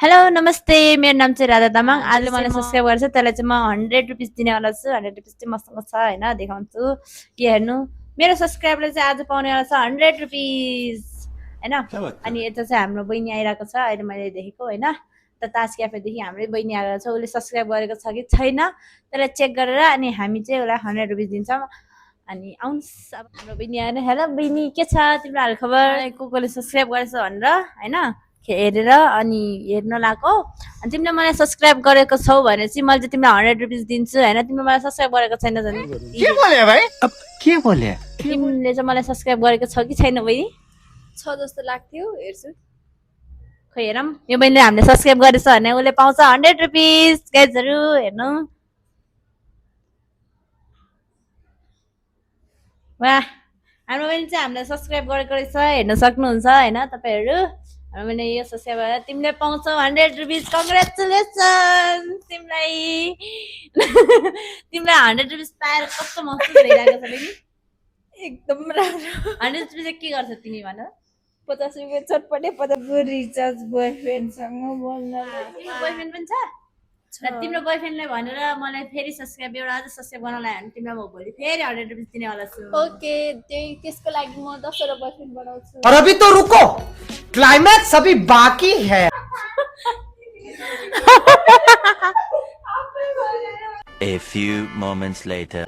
Hello नमस्ते मेरो नाम चाहिँ राधा तामाङ आजले मलाई सब्सक्राइब गरेछ त्यसलाई चाहिँ म 100 रुपिस दिनेवाला छु 100 रुपिस चाहिँ मसँग छ हैन देखाउँछु के हेर्नु मेरो सब्सक्राइबरले चाहिँ आज पाउनेवाला छ 100 रुपिस हैन अनि यता चाहिँ हाम्रो बहिनी आइराको छ अहिले मैले देखेको हैन त ताज क्याफेदेखि हाम्रै बहिनी आएको छ उसले सब्सक्राइब गरेको छ कि छैन त्यसलाई चेक गरेर अनि हामी चाहिँ उसलाई 100 रुपिस दिन्छौँ अनि आउनुहोस् अब हाम्रो बहिनी आएर हेलो बहिनी के छ तिम्रो हालखबर कसले सब्सक्राइब गरेछ भनेर हैन हेरेर अनि हेर्न लाको अनि तिमीले मलाई सब्सक्राइब गरेको छौ भने चाहिँ मैले चाहिँ तिमीलाई 100 रुपिस दिन्छु हैन तिमीले मलाई सब्सक्राइब गरेको छैन भने के बोले भाइ अब के बोले तिमीले चाहिँ मलाई सब्सक्राइब गरेको छ कि छैन बहिनी छ जस्तो लाग्थ्यो हेर्छु खै हेरौँ यो बहिनीले हामीले सब्सक्राइब गरेछ भने उसले पाउँछ 100 रुपिस गाइजहरु हेर्नु वाह हाम्रो बहिनी चाहिँ हामीलाई सब्सक्राइब गरेको रहेछ हेर्न सक्नुहुन्छ हैन तपाईहरु मैले यो सब्सक्राइब गरेर तिमीले पाउँछौ 100 रुपिस कङ्ग्रेचुलेसन तिमीलाई तिमीलाई 100 रुपिस पाएर कस्तो महसुस भइरहेको छ बहिनी एकदम राम्रो 100 रुपिस के गर्छ तिमी भन 50 रुपियाँ चटपटे 50 रिचार्ज बोयफ्रेन्डसँग बोल्न बोयफ्रेन्ड पनि छ तिम्रो बोयफ्रेन्डलाई भनेर मलाई फेरि सब्सक्राइब एउटा अझ सब्सक्राइब गर्न लाग्यो भने तिमीलाई म भोलि फेरि 100 रुपिस दिनेवाला छु ओके त्यही त्यसको लागि म 10 वटा बोयफ्रेन्ड बनाउँछु और अभी तो रुको क्लाइमैक्स अभी बाकी है A few moments later.